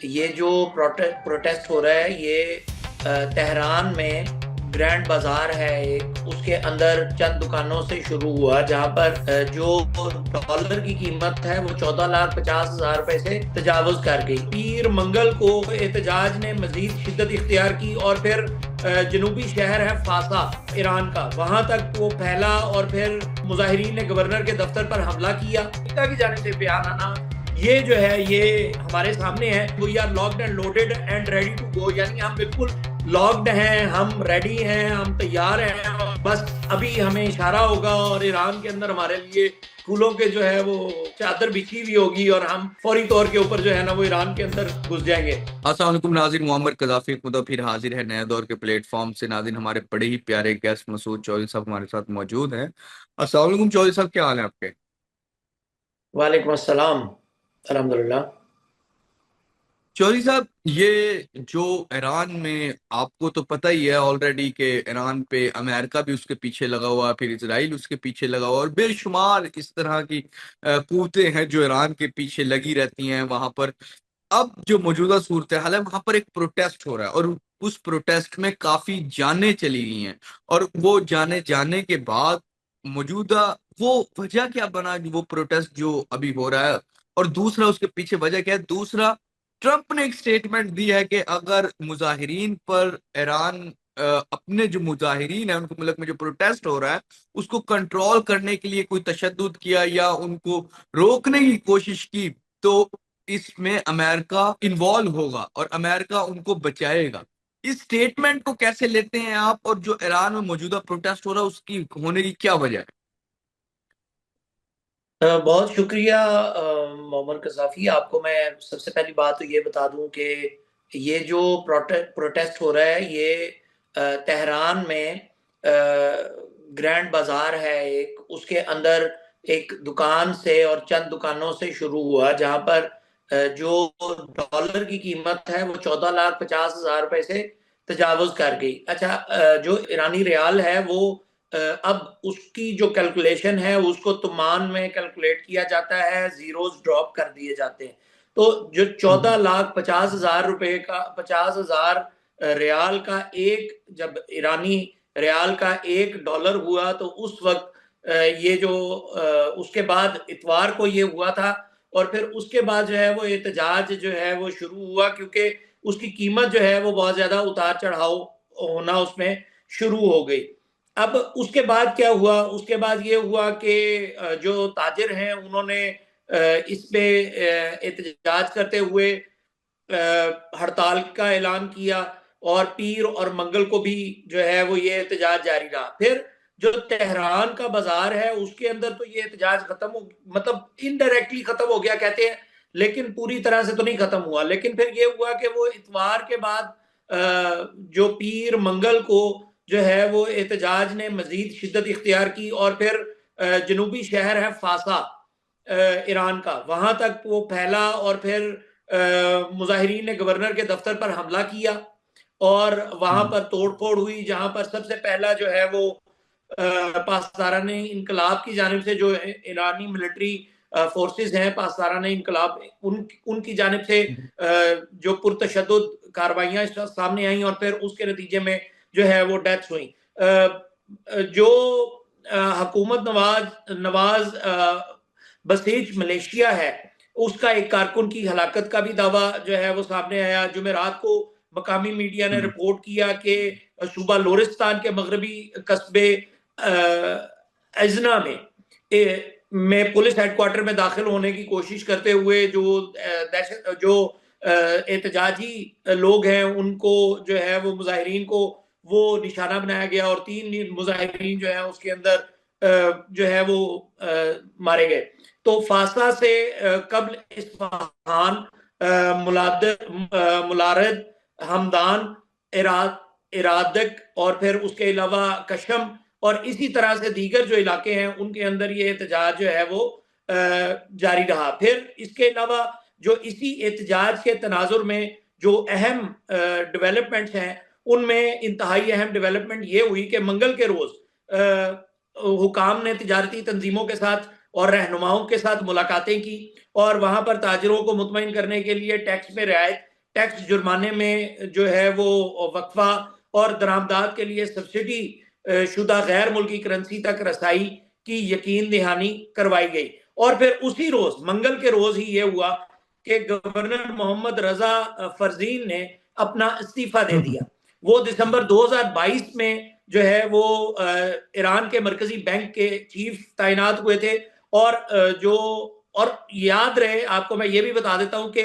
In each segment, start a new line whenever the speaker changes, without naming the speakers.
ये जो प्रोटेस्ट हो रहा है ये तेहरान में ग्रैंड बाजार है एक, उसके अंदर चंद दुकानों से शुरू हुआ जहां पर जो डॉलर की कीमत है वो 14,50,000 रुपए से तजावुज कर गई। पीर मंगल को एहतजाज ने मजीद शिद्दत इख्तियार की और फिर जनूबी शहर है फासा ईरान का, वहां तक वो फैला और फिर मुजाहिरीन ने गवर्नर के दफ्तर पर हमला किया। अमेरिका की जानिब से बयान आना ये जो है ये हमारे सामने है। We are locked and loaded and ready to go, यानी हम बिल्कुल लॉक्ड हैं, हम रेडी हैं, हम तैयार हैं, बस अभी हमें इशारा होगा और ईरान के अंदर हमारे लिए फूलों के जो है वो चादर बिछी हुई होगी और हम फौरी तौर के ऊपर जो है ना वो ईरान के अंदर घुस जाएंगे।
अस्सलाम वालेकुम नाज़रीन, मोहम्मद कज़ाफ़ी खुदा फिर हाजिर है नए दौर के प्लेटफॉर्म से। नाज़रीन, हमारे बड़े ही प्यारे गेस्ट मसूद चौधरी साहब हमारे साथ मौजूद हैं। अस्सलाम वालेकुम चौधरी साहब, क्या हाल है आपके?
वालेकुम अस्सलाम। अल्हम्दुलिल्लाह।
चौधरी साहब, ये जो ईरान में, आपको तो पता ही है ऑलरेडी कि ईरान पे अमेरिका भी उसके पीछे लगा हुआ, फिर इसराइल उसके पीछे लगा हुआ और बेशुमार इस तरह की कुव्वतें हैं जो ईरान के पीछे लगी रहती हैं वहां पर। अब जो मौजूदा सूरत हाल है, वहां पर एक प्रोटेस्ट हो रहा है और उस प्रोटेस्ट में काफी जानें चली गई हैं। और वो जाने जाने के बाद मौजूदा वो वजह क्या बना, वो प्रोटेस्ट जो अभी हो रहा है, और दूसरा उसके पीछे वजह क्या है? दूसरा, ट्रंप ने एक स्टेटमेंट दी है कि अगर मुजाहिरीन पर ईरान अपने जो मुजाहिरीन है उनको, मुल्क में जो प्रोटेस्ट हो रहा है उसको कंट्रोल करने के लिए कोई तशद्दुद किया या उनको रोकने की कोशिश की, तो इसमें अमेरिका इन्वॉल्व होगा और अमेरिका उनको बचाएगा। इस स्टेटमेंट को कैसे लेते हैं आप, और जो ईरान में मौजूदा प्रोटेस्ट हो रहा है उसकी होने की क्या वजह है?
बहुत शुक्रिया मोहम्मद कज़ाफ़ी। आपको मैं सबसे पहली बात तो ये बता दूं कि ये जो प्रोटेस्ट हो रहा है ये तेहरान में ग्रैंड बाजार है एक, उसके अंदर एक दुकान से और चंद दुकानों से शुरू हुआ जहां पर जो डॉलर की कीमत है वो 14,50,000 रुपए से तजावुज कर गई। अच्छा, जो ईरानी रियाल है वो अब उसकी जो कैलकुलेशन है उसको तुमान में कैलकुलेट किया जाता है, जीरोस ड्रॉप कर दिए जाते हैं। तो जो 14,50,000 रुपए का 50,000 रियाल का एक, जब ईरानी रियाल का $1 हुआ तो उस वक्त ये जो उसके बाद इतवार को ये हुआ था और फिर उसके बाद जो है वो एहतजाज जो है वो शुरू हुआ क्योंकि उसकी कीमत जो है वो बहुत ज्यादा उतार चढ़ाव होना उसमें शुरू हो गई। अब उसके बाद क्या हुआ? उसके बाद ये हुआ कि जो ताजिर हैं उन्होंने इस पे एहतजाज करते हुए हड़ताल का ऐलान किया और पीर और मंगल को भी जो है वो ये एहतजाज जारी रहा। फिर जो तेहरान का बाजार है उसके अंदर तो ये एहतजाज खत्म हो, मतलब इनडायरेक्टली खत्म हो गया कहते हैं, लेकिन पूरी तरह से तो नहीं खत्म हुआ। लेकिन फिर ये हुआ कि वो इतवार के बाद जो पीर मंगल को जो है वो एहतजाज ने मजीद शिद्दत इख्तियार की और फिर जनूबी शहर है फासा ईरान का, वहां तक वो फैला और फिर मुजाहिरीन ने गवर्नर के दफ्तर पर हमला किया और वहां
हम्म।
पर तोड़फोड़ हुई, जहां पर सबसे पहला जो है वो पासदारान इनकलाब की जानिब से जो ईरानी मिलिट्री फोर्सेस हैं, पासदारान इनकलाब, उनकी जानिब से जो पुरतशद्दुद कार्रवाइयां सामने आई और फिर उसके नतीजे में जो है वो डेथ्स हुई। जो हुकूमत नवाज नवाज बसीज मलेशिया है उसका एक कारकुन की हलाकत का भी दावा जो है वो सामने आया। जुमेरात को मकामी मीडिया ने
हम्म।
रिपोर्ट किया कि सूबा लोरिस्तान के मगरबी कस्बे अजना में पुलिस हेडक्वार्टर में दाखिल होने की कोशिश करते हुए जो दहशत जो एहतजाजी लोग हैं उनको जो है वो मुजाहिरीन को वो निशाना बनाया गया और 3 मुजाहिरीन जो है उसके अंदर जो है वो मारे गए। तो फासला से कबल इस्फहान, मुलारद, हमदान, इराद इरादक और फिर उसके अलावा कशम और इसी तरह से दीगर जो इलाके हैं उनके अंदर ये एहतजाज जो है वो जारी रहा। फिर इसके अलावा जो इसी एहतजाज के तनाजुर में जो अहम डेवलपमेंट्स हैं उनमें इंतहाई अहम डेवलपमेंट ये हुई कि मंगल के रोज हुकाम ने तिजारती तंजीमों के साथ और रहनुमाओं के साथ मुलाकातें की और वहां पर ताजरों को मुतमईन करने के लिए टैक्स में रियायत, टैक्स जुर्माने में जो है वो वक्फा और दरामदात के लिए सब्सिडी शुदा गैर मुल्की करेंसी तक रसाई की यकीन दहानी करवाई गई। और फिर उसी रोज मंगल के रोज ही ये हुआ कि गवर्नर मोहम्मद रजा फरजीन ने अपना इस्तीफा दे दिया। वो दिसंबर 2022 में जो है वो ईरान के मरकजी बैंक के चीफ तैनात हुए थे। और जो और याद रहे आपको, मैं ये भी बता देता हूं कि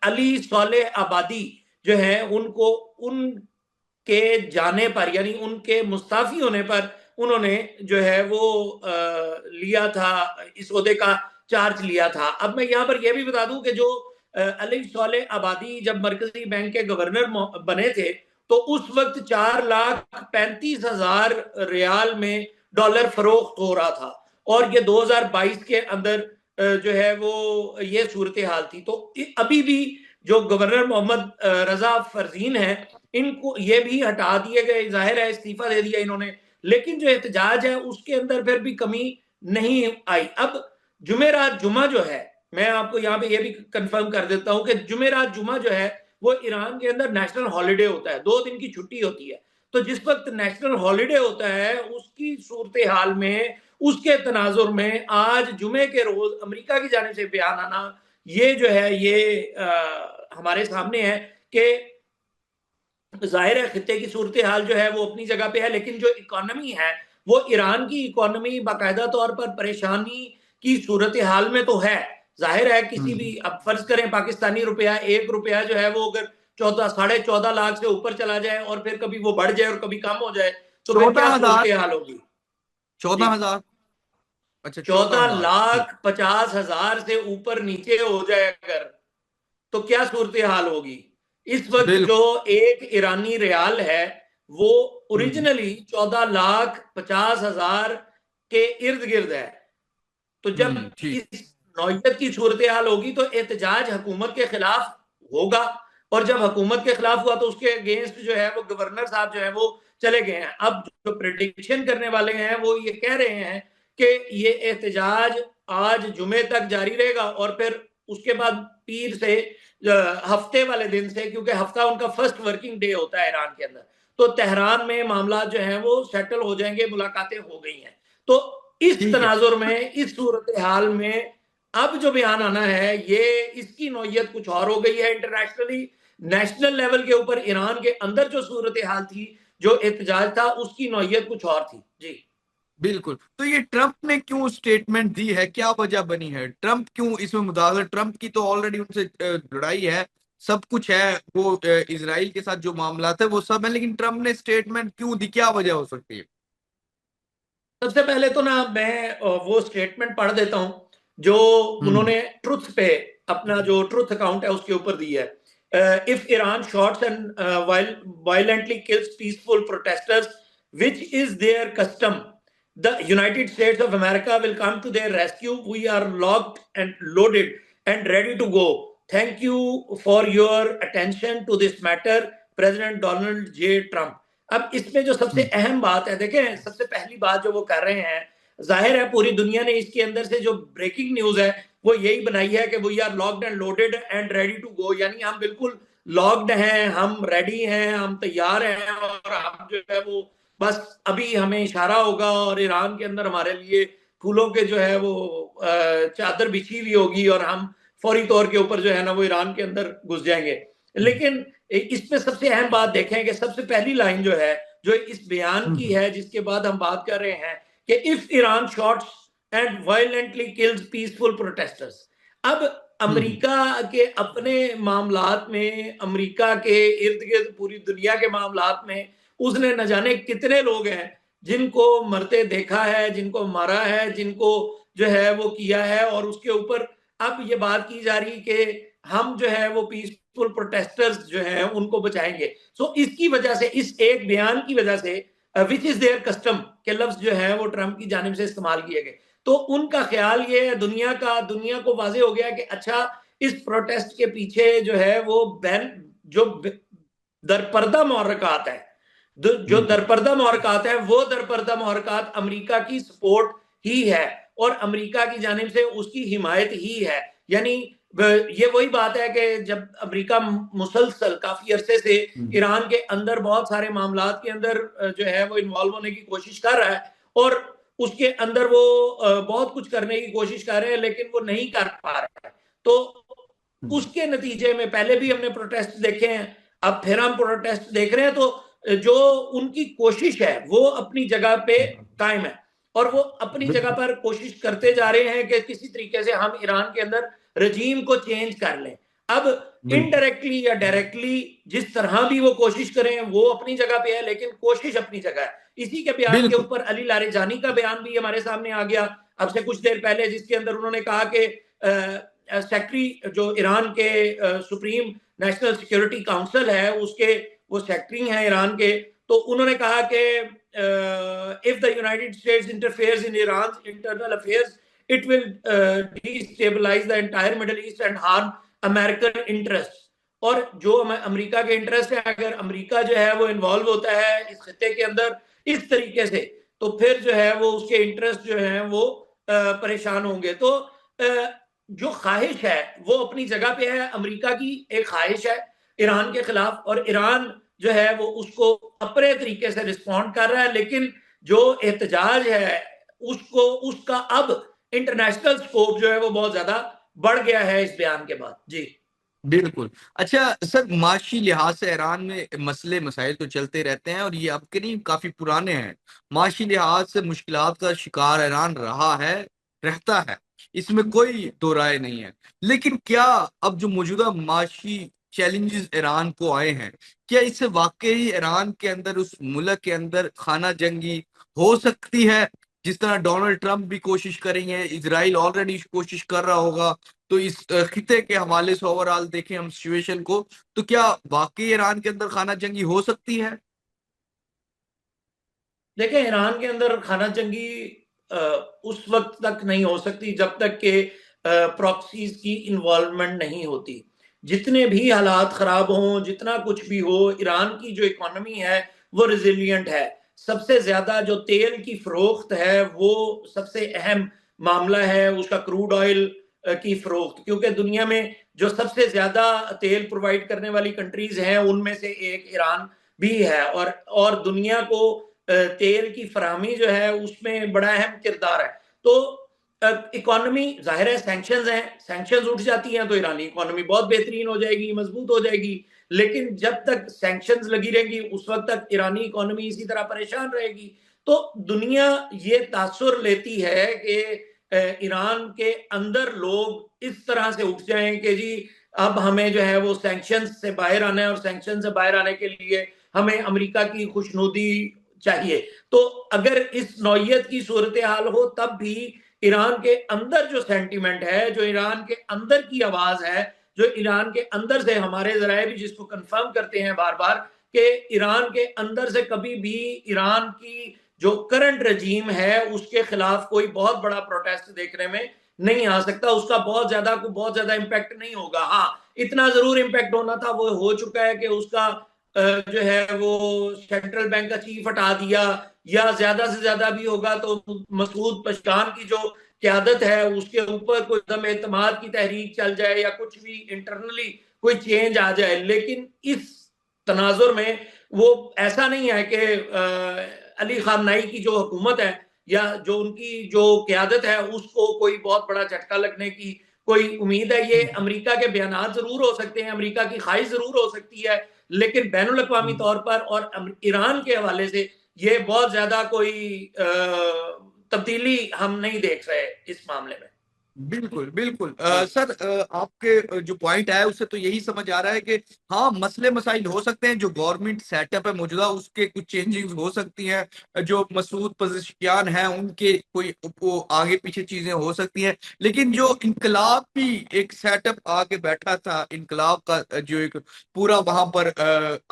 अली सालेह आबादी जो है उनको उनके जाने पर यानी उनके मुस्ताफी होने पर उन्होंने जो है वो लिया था, इस ओहदे का चार्ज लिया था। अब मैं यहाँ पर यह भी बता दूं कि जो अली सालेह आबादी जब मरकजी बैंक के गवर्नर बने थे तो उस वक्त 4,35,000 रियाल में डॉलर फरोख्त हो रहा था, और ये 2022 के अंदर जो है वो ये सूरत हाल थी। तो अभी भी जो गवर्नर मोहम्मद रजा फरजीन है इनको ये भी हटा दिए गए, जाहिर है इस्तीफा दे दिया इन्होंने, लेकिन जो एहतजाज है उसके अंदर फिर भी कमी नहीं आई। अब जुमेरात जुमा जो है, मैं आपको यहाँ पे ये भी कंफर्म कर देता हूं कि जुमेरात जुमा जो है वो ईरान के अंदर नेशनल हॉलिडे होता है, 2 दिन की छुट्टी होती है। तो जिस वक्त नेशनल हॉलिडे होता है उसकी सूरत हाल में, उसके तनाजुर में आज जुमे के रोज अमेरिका की जानिब से बयान आना ये जो है ये हमारे सामने है कि जाहिर है खित्ते की सूरत हाल जो है वो अपनी जगह पे है, लेकिन जो इकोनॉमी है वो ईरान की इकोनॉमी बाकायदा तौर पर परेशानी की सूरत हाल में तो है। जाहिर है किसी भी, अब फर्ज करें पाकिस्तानी रुपया, 1 रुपया जो है वो अगर 14-14.5 लाख से ऊपर चला जाए और फिर कभी वो बढ़ जाए और कभी कम हो जाए तो फिर
चौदह
क्या
हजार
सूरत हाल होगी जी।
14,000। अच्छा, चौदह
चौदह
हजार ठीक।
लाख पचास हजार से ऊपर नीचे हो जाए अगर तो क्या सूरत हाल होगी। इस वक्त जो
बिल्कुल।
एक ईरानी रियाल है वो ओरिजिनली 14,50,000 के इर्द गिर्द है। तो जब
ठीक।
इस नौयत की सूरत हाल होगी तो एहतजाज हुकूमत के खिलाफ होगा, और जब हुकूमत के खिलाफ हुआ तो उसके अगेंस्ट जो है वो गवर्नर साहब जो है वो चले गए हैं। अब जो प्रिडिक्शन करने वाले हैं वो ये कह रहे हैं कि ये एहतजाज आज जुमे तक जारी रहेगा और फिर उसके बाद पीर से हफ्ते वाले दिन से, क्योंकि हफ्ता उनका फर्स्ट वर्किंग डे होता है ईरान के अंदर, तो तेहरान में मामला जो है वो सेटल हो जाएंगे, मुलाकातें हो गई हैं। तो इस
ठीक है।
तनाजुर में, इस सूरत हाल में अब जो बयान आना है ये इसकी नौयत कुछ और हो गई है इंटरनेशनली। नेशनल लेवल के ऊपर ईरान के अंदर जो सूरत हाल थी, जो एहतजाज था, उसकी नौयत कुछ और थी जी।
बिल्कुल। तो ये ट्रंप ने क्यों स्टेटमेंट दी है, क्या वजह बनी है, ट्रंप क्यों इसमें मुदाखलत? ट्रंप की तो ऑलरेडी उनसे लड़ाई है, सब कुछ है, वो इजराइल के साथ जो मामला है वो सब है, लेकिन ट्रंप ने स्टेटमेंट क्यों दी, क्या वजह हो सकती है?
सबसे पहले तो ना मैं वो स्टेटमेंट पढ़ देता हूं जो
हम्म।
उन्होंने ट्रुथ पे, अपना जो ट्रुथ अकाउंट है उसके ऊपर दी है। If Iran shots and violently kills peaceful protesters which is their custom, the United States of America will come to their rescue. We are locked and loaded and ready to go. Thank you for your attention to this matter, President Donald J. Trump. अब इसमें जो सबसे
हम्म।
अहम बात है, देखें सबसे पहली बात जो वो कर रहे हैं, जाहिर है पूरी दुनिया ने इसके अंदर से जो ब्रेकिंग न्यूज है वो यही बनाई है कि we are locked and loaded and ready to go, यानी हम बिल्कुल लॉक्ड हैं, हम रेडी हैं, हम तैयार हैं, और हम जो है वो बस अभी हमें इशारा होगा और ईरान के अंदर हमारे लिए फूलों के जो है वो चादर बिछी हुई होगी और हम फौरी तौर के ऊपर जो है ना वो ईरान के अंदर घुस जाएंगे। लेकिन इसमें सबसे अहम बात देखें कि सबसे पहली लाइन जो है जो इस बयान की
हम्म।
है जिसके बाद हम बात कर रहे हैं कि if Iran shots and violently kills peaceful protesters. अब
हम्म।
अमेरिका के अपने मामलात में, अमेरिका के इर्द गिर्द पूरी दुनिया के मामलात में उसने न जाने कितने लोग हैं जिनको मरते देखा है, जिनको मारा है, जिनको जो है वो किया है, और उसके ऊपर अब ये बात की जा रही कि हम जो है वो पीसफुल प्रोटेस्टर्स जो हैं उनको बचाएंगे। सो इसकी वजह से, इस एक बयान की वजह से, विच इज देयर कस्टम के लफ्ज जो है वो ट्रंप की जानिब से इस्तेमाल किए गए, तो उनका ख्याल ये है, दुनिया को वाजे हो गया कि अच्छा इस प्रोटेस्ट के पीछे जो है वो बैन, जो दरपर्दा मुहर्रकात है, जो
हम्म।
दरपर्दा मुहर्रकात है वो दरपर्दा मुहर्रकात अमेरिका की सपोर्ट ही है। और अमेरिका की जानिब से उसकी हिमायत ही है। यानी ये वही बात है कि जब अमेरिका मुसलसल काफी अरसे से ईरान के अंदर बहुत सारे मामलात के अंदर जो है वो इन्वॉल्व होने की कोशिश कर रहा है, और उसके अंदर वो बहुत कुछ करने की कोशिश कर रहे हैं, लेकिन वो नहीं कर पा रहे हैं। तो उसके नतीजे में पहले भी हमने प्रोटेस्ट देखे हैं, अब फिर हम प्रोटेस्ट देख रहे हैं। तो जो उनकी कोशिश है वो अपनी जगह पे कायम है, और वो अपनी जगह पर कोशिश करते जा रहे हैं कि किसी तरीके से हम ईरान के अंदर रजीम को चेंज कर लें। अब इनडायरेक्टली या डायरेक्टली जिस तरह भी वो कोशिश करें, वो अपनी जगह पे है, लेकिन कोशिश अपनी जगह है। इसी के बयान के
बिल्कुल
ऊपर अली लारेजानी का बयान भी हमारे सामने आ गया अब से कुछ देर पहले, जिसके अंदर उन्होंने कहा कि सेक्रेटरी जो ईरान के सुप्रीम नेशनल सिक्योरिटी काउंसिल है उसके वो सेक्रेटरी हैं ईरान के, तो उन्होंने कहा कि if the United states interferes in Iran internal affairs it will destabilise the entire middle east and harm American interest. और जो अमेरिका के इंटरेस्ट है, अगर अमेरिका जो है वो इन्वॉल्व होता है इस खत्ते के अंदर इस तरीके से, तो फिर जो है वो उसके इंटरेस्ट जो है वो परेशान होंगे। तो जो ख्वाहिश है वो अपनी जगह पे है, अमेरिका की एक ख्वाहिश है ईरान के खिलाफ, और ईरान जो है वो उसको अपने तरीके से रिस्पॉन्ड कर रहा है। लेकिन जो एहतजाज है उसको उसका अब इंटरनेशनल स्कोप जो है वो बहुत ज्यादा बढ़ गया है इस बयान के बाद। जी
बिल्कुल। अच्छा सर, माशी लिहाज से ईरान में मसले मसाइल तो चलते रहते हैं और ये अब के नहीं काफी पुराने हैं। माशी लिहाज से मुश्किलात का शिकार ईरान रहा है, रहता है, इसमें कोई दो राय नहीं है। लेकिन क्या अब जो मौजूदा माशी चैलेंजेस ईरान को आए हैं, क्या इससे वाकई ईरान के अंदर, उस मुल्क के अंदर खाना जंगी हो सकती है? जिस तरह डोनाल्ड ट्रंप भी कोशिश करेंगे, इजराइल ऑलरेडी कोशिश कर रहा होगा, तो इस खिते के हवाले से ओवरऑल देखें हम सिचुएशन को, तो क्या वाकई ईरान के अंदर खाना जंगी हो सकती है?
देखिए, ईरान के अंदर खाना जंगी उस वक्त तक नहीं हो सकती जब तक कि प्रॉक्सीज की इन्वॉल्वमेंट नहीं होती। जितने भी हालात खराब हों, जितना कुछ भी हो, ईरान की जो इकोनॉमी है वो रिजिलियंट है। सबसे ज्यादा जो तेल की फरोख्त है वो सबसे अहम मामला है, उसका क्रूड ऑयल की फरोख्त, क्योंकि दुनिया में जो सबसे ज्यादा तेल प्रोवाइड करने वाली कंट्रीज हैं उनमें से एक ईरान भी है, और दुनिया को तेल की फराहमी जो है उसमें बड़ा अहम किरदार है। तो इकोनॉमी जाहिर है, सैंक्शंस हैं, सैंक्शंस उठ जाती हैं तो ईरानी इकोनॉमी बहुत बेहतरीन हो जाएगी, मजबूत हो जाएगी। लेकिन जब तक सैंक्शंस लगी रहेंगी उस वक्त तक ईरानी इकोनॉमी इसी तरह परेशान रहेगी। तो दुनिया ये तासुर लेती है कि ईरान के अंदर लोग इस तरह से उठ जाएं कि जी अब हमें जो है वो सैंक्शंस से बाहर आना है, और सैंक्शन से बाहर आने के लिए हमें अमेरिका की खुशनुदी चाहिए। तो अगर इस नौयत की सूरत हाल हो तब भी ईरान के अंदर जो सेंटिमेंट है, जो ईरान के अंदर की आवाज है, जो ईरान के अंदर से हमारे जराए भी जिसको कंफर्म करते हैं बार बार कि ईरान के अंदर से कभी भी ईरान की जो करंट रजीम है उसके खिलाफ कोई बहुत बड़ा प्रोटेस्ट देखने में नहीं आ सकता। उसका बहुत ज्यादा इम्पैक्ट नहीं होगा। हाँ, इतना जरूर इम्पैक्ट होना था, वो हो चुका है कि उसका जो है वो सेंट्रल बैंक का चीफ हटा दिया, या ज्यादा से ज्यादा भी होगा तो मसूद पशकान की जो क्यादत है उसके ऊपर कोई दम एतमाद की तहरीक चल जाए, या कुछ भी इंटरनली कोई चेंज आ जाए। लेकिन इस तनाजुर में वो ऐसा नहीं है कि अली खामनाई की जो हुकूमत है या जो उनकी जो क्यादत है उसको कोई बहुत बड़ा झटका लगने की कोई उम्मीद है। ये अमेरिका के बयान जरूर हो सकते हैं, अमेरिका की ख्वाहिश जरूर हो सकती है, लेकिन बैनुल अक़वामी तौर पर और ईरान के हवाले से ये बहुत ज्यादा कोई तब्दीली हम नहीं देख रहे इस मामले में।
बिल्कुल बिल्कुल।
जी
सर, आपके जो पॉइंट है उससे तो यही समझ आ रहा है कि हाँ, मसले मसाइल हो सकते हैं, जो गवर्नमेंट सेटअप है मौजूदा उसके कुछ चेंजिंग हो सकती हैं, जो मसूद पज़ेशियान हैं उनके कोई वो आगे पीछे चीजें हो सकती हैं। लेकिन जो इनकलाब भी एक सेटअप आके बैठा था, इनकलाब का जो एक पूरा वहां पर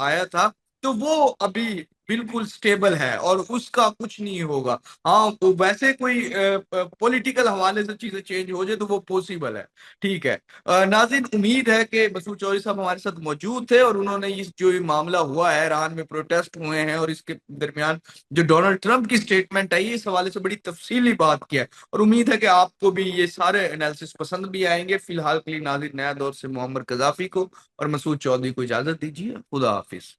आया था, तो वो अभी बिल्कुल स्टेबल है और उसका कुछ नहीं होगा। हाँ, तो वैसे कोई पॉलिटिकल हवाले से चीजें चेंज हो जाए तो वो पॉसिबल है। ठीक है। नाज़रीन, उम्मीद है कि मसूद चौधरी साहब हमारे साथ मौजूद थे और उन्होंने इस जो ये मामला हुआ है, ईरान में प्रोटेस्ट हुए हैं और इसके दरमियान जो डोनाल्ड ट्रंप की स्टेटमेंट आई है, इस हवाले से बड़ी तफसीली बात किया है। और उम्मीद है कि आपको भी ये सारे एनालिसिस पसंद भी आएंगे। फिलहाल के लिए नाज़रीन, नया दौर से मोहम्मद कजाफी को और मसूद चौधरी को इजाजत दीजिए। खुदा हाफिज।